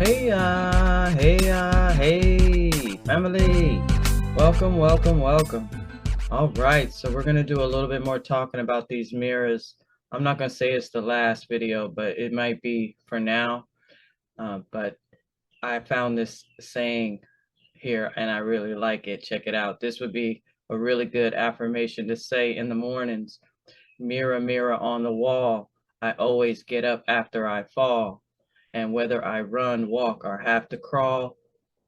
Hey, family. Welcome. All right, so we're gonna do a little bit more talking about these mirrors. I'm not gonna say it's the last video, but it might be for now. But I found this saying here and I really like it. Check it out. This would be a really good affirmation to say in the mornings. Mirror, mirror on the wall, I always get up after I fall. And whether I run, walk, or have to crawl,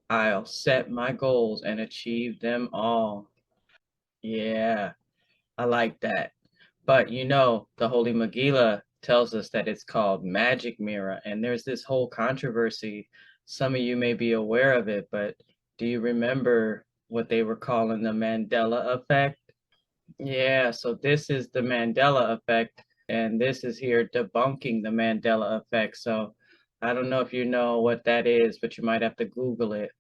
I'll set my goals and achieve them all. Yeah, I like that. But you know, the Holy Megillah tells us that it's called magic mirror, and there's this whole controversy. Some of you may be aware of it, but do you remember what they were calling the Mandela effect? Yeah, so this is the Mandela effect, and this is here debunking the Mandela effect. So I don't know if you know what that is, but you might have to Google it.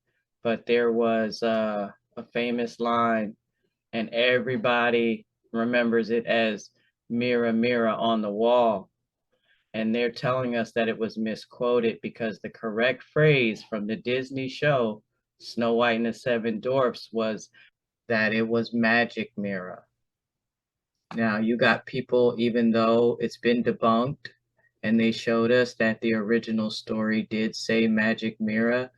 But there was a famous line, and everybody remembers it as mirror, mirror on the wall. And they're telling us that it was misquoted because the correct phrase from the Disney show, Snow White and the Seven Dwarfs, was that it was magic mirror. Now, you got people, even though it's been debunked, and they showed us that the original story did say magic mirror,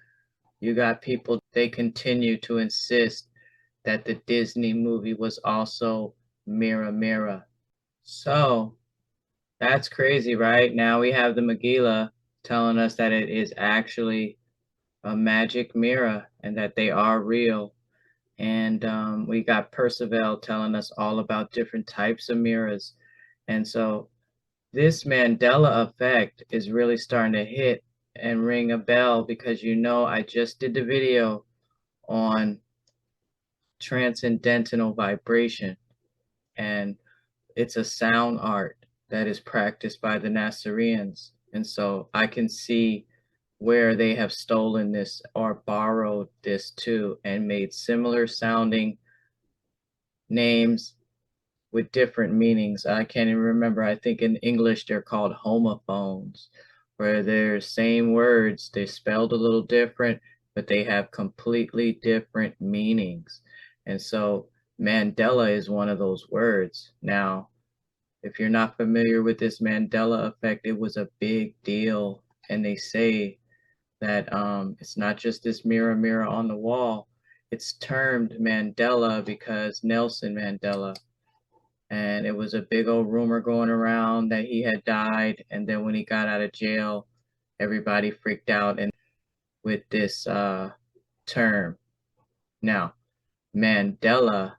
you got people, they continue to insist that the Disney movie was also mirror, mirror. So, that's crazy, right? Now we have the Megillah telling us that it is actually a magic mirror and that they are real. And we got Percival telling us all about different types of mirrors. And so this Mandela effect is really starting to hit and ring a bell because you know I just did the video on transcendental vibration, and it's a sound art that is practiced by the Nazarenes. And so I can see where they have stolen this or borrowed this too and made similar sounding names with different meanings. I can't even remember. I think in English they're called homophones, where they're same words, they're spelled a little different, but they have completely different meanings. And so Mandela is one of those words. Now, if you're not familiar with this Mandela effect, it was a big deal. And they say that it's not just this mirror, mirror on the wall. It's termed Mandela because Nelson Mandela, and it was a big old rumor going around that he had died. And then when he got out of jail, everybody freaked out and with this term. Now, Mandela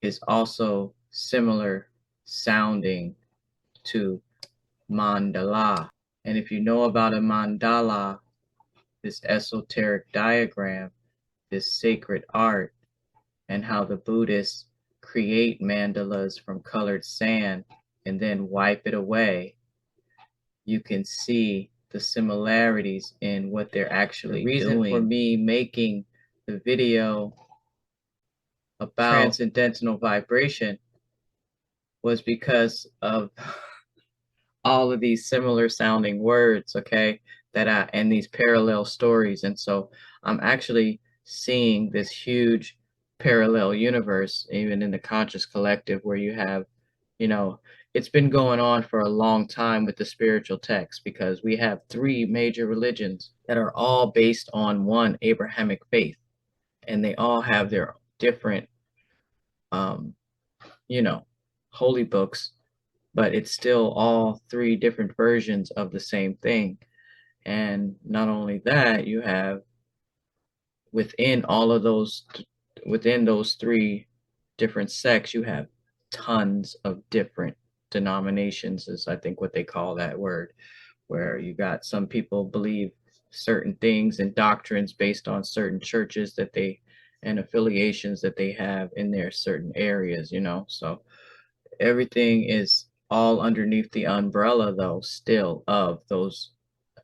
is also similar sounding to mandala. And if you know about a mandala, this esoteric diagram, this sacred art, and how the Buddhists create mandalas from colored sand and then wipe it away, you can see the similarities in what they're actually doing. The reason for me making the video about transcendental vibration was because of all of these similar sounding words, okay, and these parallel stories. And so I'm actually seeing this huge parallel universe, even in the conscious collective, where you have, you know, it's been going on for a long time with the spiritual text because we have three major religions that are all based on one Abrahamic faith, and they all have their different, um, you know, holy books, but it's still all three different versions of the same thing. And not only that, you have within all of those, within those three different sects, you have tons of different denominations, is I think what they call that word, where you got some people believe certain things and doctrines based on certain churches that they and affiliations that they have in their certain areas, you know. So everything is all underneath the umbrella, though, still of those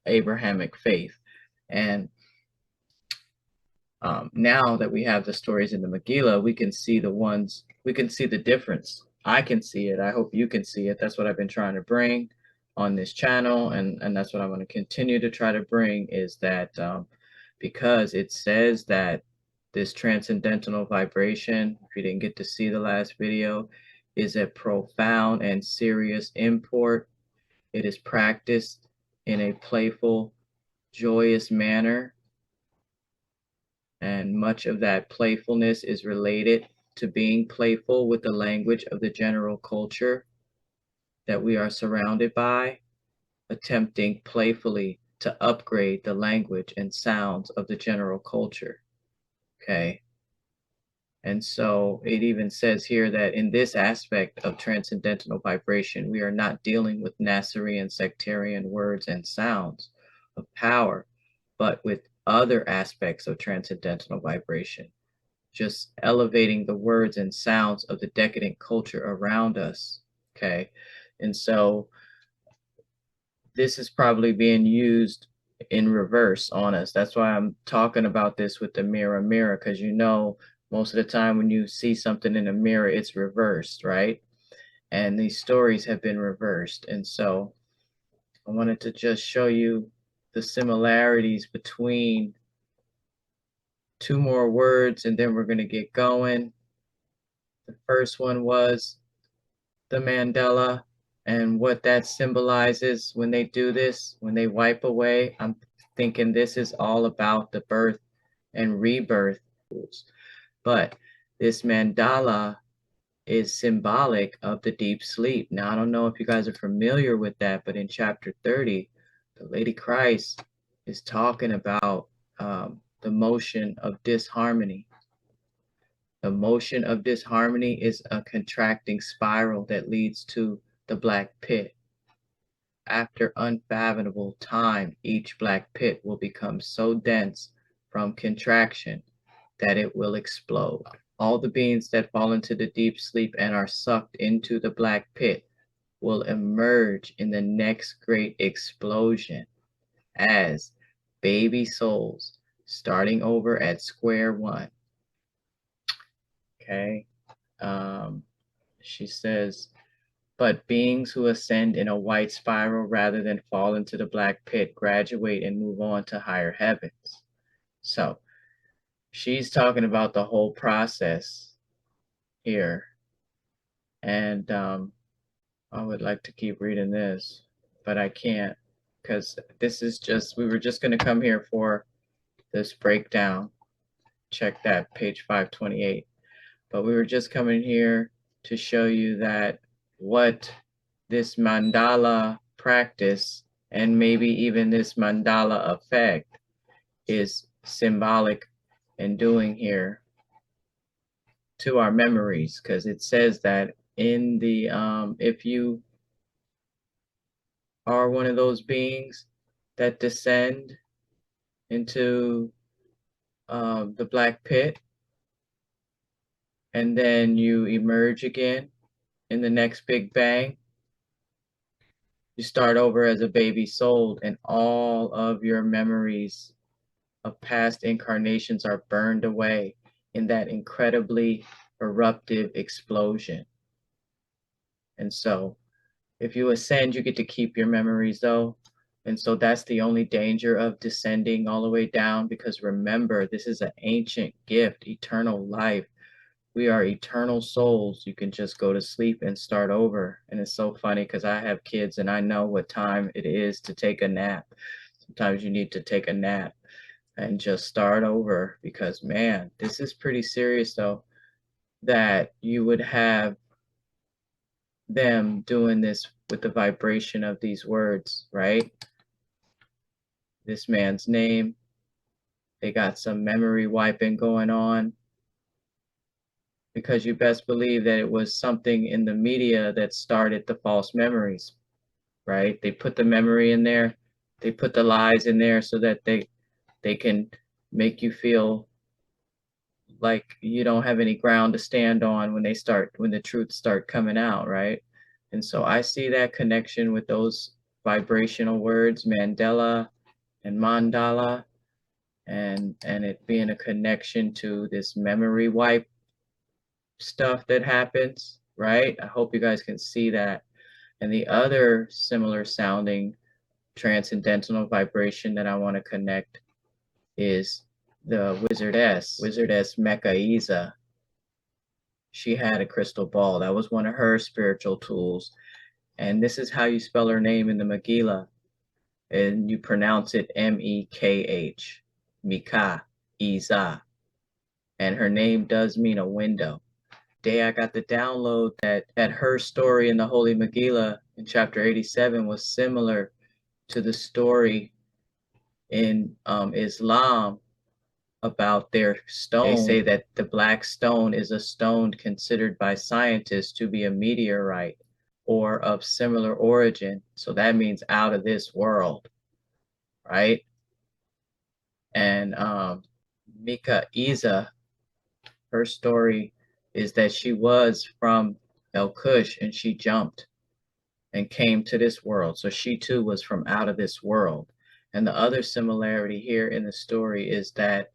Abrahamic faith. And now that we have the stories in the Megillah, we can see we can see the difference. I can see it. I hope you can see it. That's what I've been trying to bring. on this channel, and that's what I'm going to continue to try to bring, is that because it says that this transcendental vibration, if you didn't get to see the last video, is a profound and serious import. It is practiced in a playful, joyous manner, and much of that playfulness is related to being playful with the language of the general culture that we are surrounded by, attempting playfully to upgrade the language and sounds of the general culture. Okay. And so it even says here that in this aspect of transcendental vibration, we are not dealing with Nasserean sectarian words and sounds of power, but with other aspects of transcendental vibration, just elevating the words and sounds of the decadent culture around us. Okay. And so this is probably being used in reverse on us. That's why I'm talking about this with the mirror, because most of the time when you see something in a mirror, it's reversed, right? And these stories have been reversed. And so I wanted to just show you the similarities between two more words, and then we're going to get going. The first one was the Mandela, and what that symbolizes when they do this, when they wipe away. I'm thinking this is all about the birth and rebirth. But this mandala is symbolic of the deep sleep. Now, I don't know if you guys are familiar with that, but in chapter 30, the Lady Christ is talking about the motion of disharmony. The motion of disharmony is a contracting spiral that leads to the black pit. After unfathomable time, each black pit will become so dense from contraction that it will explode. All the beings that fall into the deep sleep and are sucked into the black pit will emerge in the next great explosion as baby souls starting over at square one. Okay. She says, but beings who ascend in a white spiral rather than fall into the black pit graduate and move on to higher heavens. So she's talking about the whole process here. And I would like to keep reading this, but I can't, because this is just, we were just going to come here for this breakdown. Check that, page 528. But we were just coming here to show you that what this mandala practice and maybe even this mandala effect is symbolic and doing here to our memories, because it says that in the if you are one of those beings that descend into the black pit and then you emerge again in the next big bang, you start over as a baby soul, and all of your memories of past incarnations are burned away in that incredibly eruptive explosion. And so if you ascend, you get to keep your memories though. And so that's the only danger of descending all the way down, because remember, this is an ancient gift, eternal life. We are eternal souls. You can just go to sleep and start over. And it's so funny because I have kids and I know what time it is to take a nap. Sometimes you need to take a nap and just start over, because man, this is pretty serious though, that you would have them doing this with the vibration of these words, right? This man's name, they got some memory wiping going on, because you best believe that it was something in the media that started the false memories, right? They put the memory in there, they put the lies in there so that they can make you feel like you don't have any ground to stand on when the truths start coming out, right? And so I see that connection with those vibrational words, Mandela and Mandala, and it being a connection to this memory wipe stuff that happens, right? I hope you guys can see that. And the other similar sounding transcendental vibration that I want to connect is the wizardess Mecca. She had a crystal ball. That was one of her spiritual tools. And this is how you spell her name in the Megillah. And you pronounce it Mekh, Mika, Iza. And her name does mean a window. Day I got the download that her story in the Holy Megillah in chapter 87 was similar to the story in Islam about their stone. They say that the black stone is a stone considered by scientists to be a meteorite or of similar origin. So that means out of this world, right? And Mika Iza, her story is that she was from El Kush and she jumped and came to this world. So she too was from out of this world. And the other similarity here in the story is that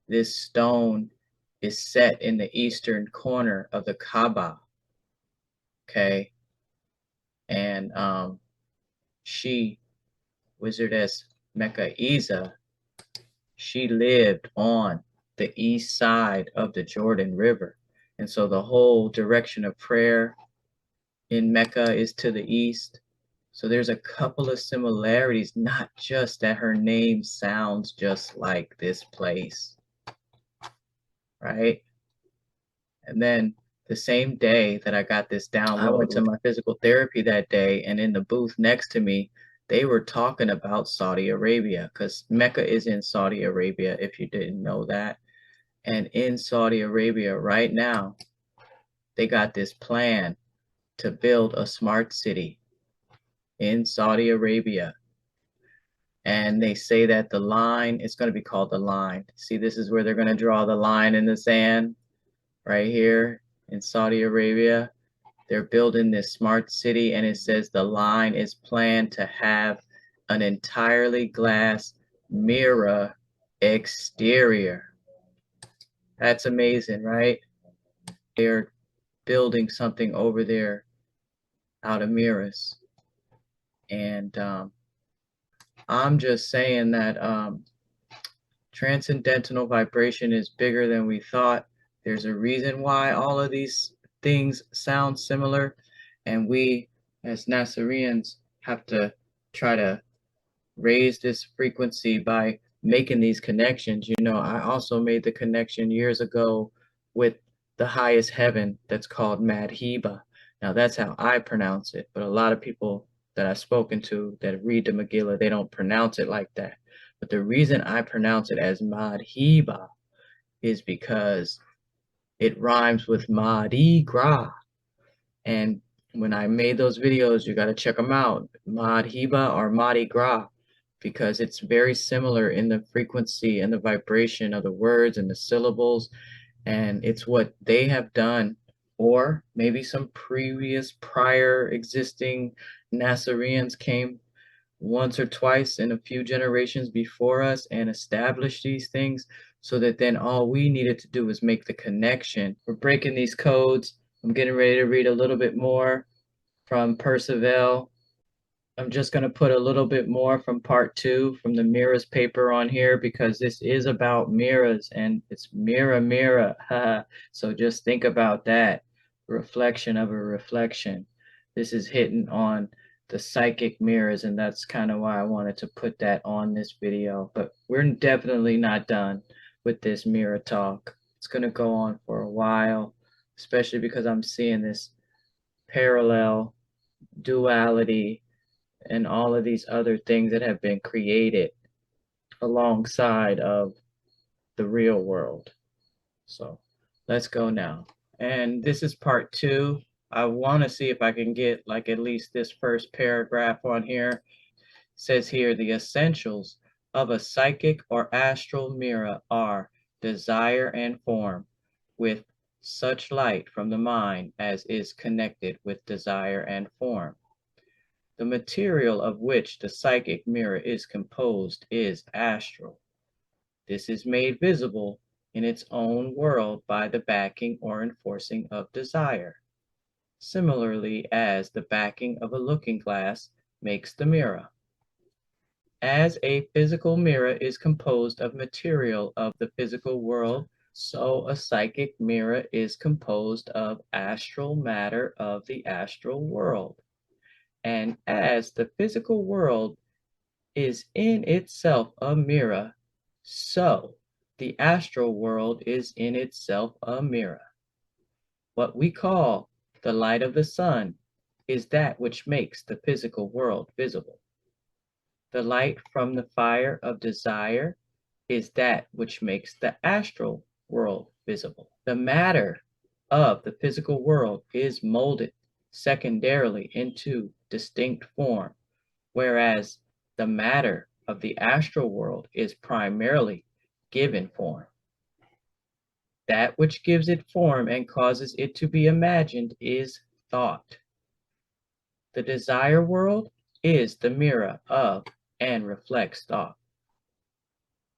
this stone is set in the eastern corner of the Kaaba. Okay. And she, wizardess Mecca Iza, she lived on the east side of the Jordan River. And so the whole direction of prayer in Mecca is to the east. So there's a couple of similarities, not just that her name sounds just like this place, right? And then the same day that I got this download, I went to my physical therapy that day, and in the booth next to me, they were talking about Saudi Arabia, because Mecca is in Saudi Arabia, if you didn't know that. And in Saudi Arabia right now, they got this plan to build a smart city in Saudi Arabia. And they say that the line is going to be called the line. See, this is where they're going to draw the line in the sand right here in Saudi Arabia. They're building this smart city, and it says the line is planned to have an entirely glass mirror exterior. That's amazing, right? They're building something over there out of mirrors. And I'm just saying that transcendental vibration is bigger than we thought. There's a reason why all of these things sound similar, and we as Nazareans have to try to raise this frequency by making these connections. You know, I also made the connection years ago with the highest heaven that's called Madhiba. Now that's how I pronounce it, but a lot of people that I've spoken to that read the Megillah, they don't pronounce it like that. But the reason I pronounce it as Madhiba is because it rhymes with Mardi Gras. And when I made those videos, you got to check them out, Madhiba or Mardi Gras, because it's very similar in the frequency and the vibration of the words and the syllables. And it's what they have done, or maybe some prior existing Nazareans came once or twice in a few generations before us and established these things, so that then all we needed to do was make the connection. We're breaking these codes. I'm getting ready to read a little bit more from Percival. I'm just going to put a little bit more from part 2 from the mirrors paper on here, because this is about mirrors and it's mirror. So just think about that. Reflection of a reflection. This is hitting on the psychic mirrors, and that's kind of why I wanted to put that on this video. But we're definitely not done with this mirror talk. It's going to go on for a while, especially because I'm seeing this parallel duality and all of these other things that have been created alongside of the real world. So let's go now. And this is part 2. I want to see if I can get like at least this first paragraph on here. It says here, the essentials of a psychic or astral mirror are desire and form, with such light from the mind as is connected with desire and form. The material of which the psychic mirror is composed is astral. This is made visible in its own world by the backing or enforcing of desire. similarly as the backing of a looking glass makes the mirror. As a physical mirror is composed of material of the physical world, so a psychic mirror is composed of astral matter of the astral world. And as the physical world is in itself a mirror, so the astral world is in itself a mirror. What we call the light of the sun is that which makes the physical world visible. The light from the fire of desire is that which makes the astral world visible. The matter of the physical world is molded secondarily into distinct form, whereas the matter of the astral world is primarily given form. That which gives it form and causes it to be imagined is thought. The desire world is the mirror of and reflects thought.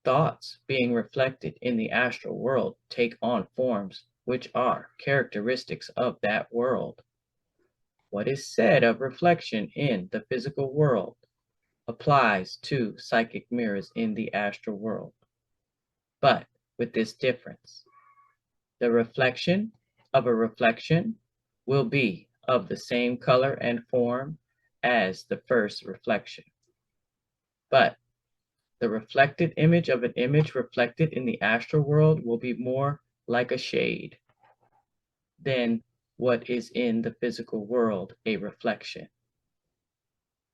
Thoughts being reflected in the astral world take on forms which are characteristics of that world. What is said of reflection in the physical world applies to psychic mirrors in the astral world, but with this difference. The reflection of a reflection will be of the same color and form as the first reflection, but the reflected image of an image reflected in the astral world will be more like a shade than what is in the physical world, a reflection.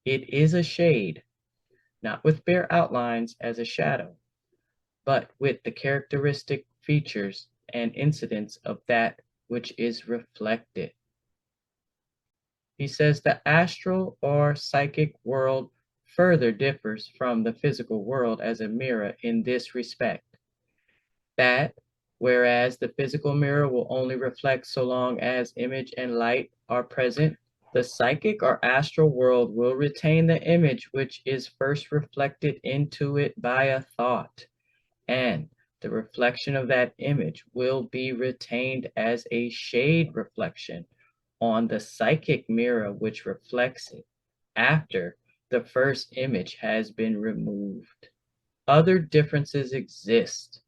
It is a shade, not with bare outlines as a shadow, but with the characteristic features and incidents of that which is reflected. He says the astral or psychic world further differs from the physical world as a mirror in this respect, that whereas the physical mirror will only reflect so long as image and light are present, the psychic or astral world will retain the image which is first reflected into it by a thought, and the reflection of that image will be retained as a shade reflection on the psychic mirror which reflects it after the first image has been removed. Other differences exist.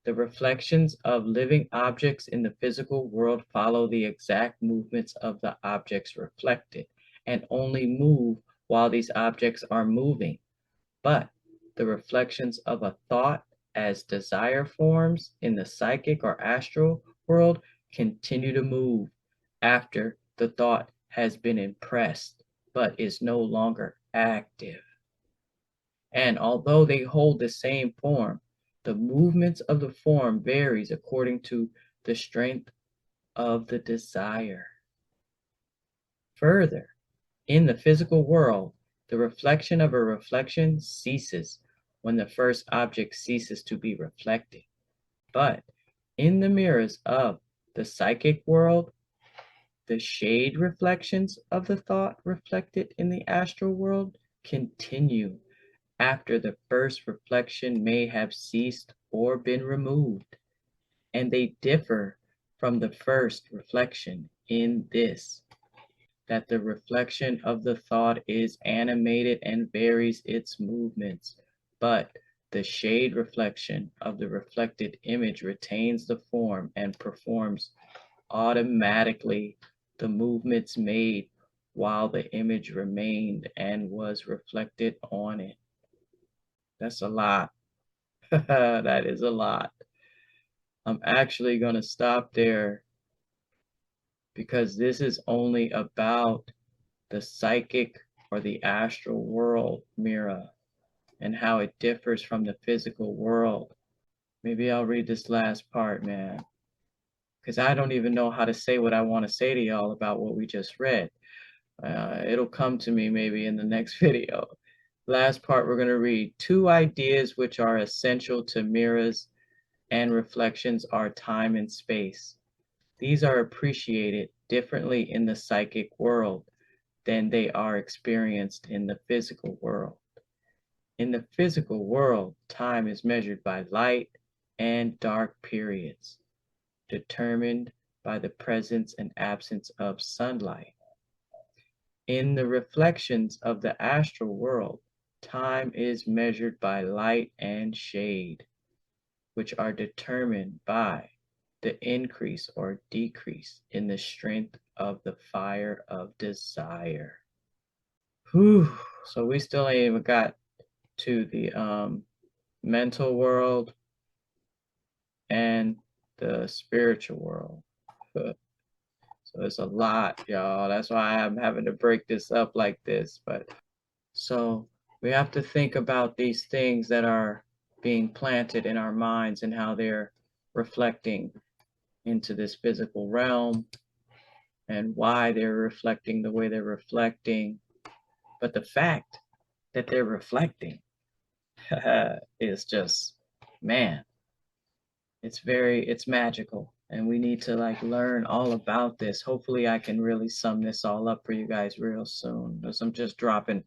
The reflections of living objects in the physical world follow the exact movements of the objects reflected and only move while these objects are moving. But the reflections of a thought as desire forms in the psychic or astral world continue to move after the thought has been impressed but is no longer active. And although they hold the same form, the movements of the form varies according to the strength of the desire. Further, in the physical world, the reflection of a reflection ceases when the first object ceases to be reflected. But in the mirrors of the psychic world, the shade reflections of the thought reflected in the astral world continue after the first reflection may have ceased or been removed, and they differ from the first reflection in this, that the reflection of the thought is animated and varies its movements, but the shade reflection of the reflected image retains the form and performs automatically the movements made while the image remained and was reflected on it. That's a lot. That is a lot. I'm actually going to stop there because this is only about the psychic or the astral world mirror and how it differs from the physical world. Maybe I'll read this last part, man, because I don't even know how to say what I want to say to y'all about what we just read. It'll come to me maybe in the next video. Last part, we're going to read two ideas which are essential to mirrors and reflections are time and space. These are appreciated differently in the psychic world than they are experienced in the physical world. In the physical world, time is measured by light and dark periods, determined by the presence and absence of sunlight. In the reflections of the astral world, time is measured by light and shade, which are determined by the increase or decrease in the strength of the fire of desire. Whew. So we still ain't even got to the mental world and the spiritual world. So it's a lot, y'all. That's why I'm having to break this up like this. But so we have to think about these things that are being planted in our minds and how they're reflecting into this physical realm and why they're reflecting the way they're reflecting. But the fact that they're reflecting is just, man, it's magical. And we need to like learn all about this. Hopefully I can really sum this all up for you guys real soon. Because I'm just dropping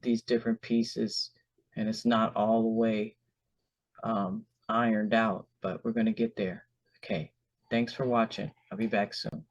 these different pieces and it's not all the way ironed out, but we're going to get there. Okay. Thanks for watching. I'll be back soon.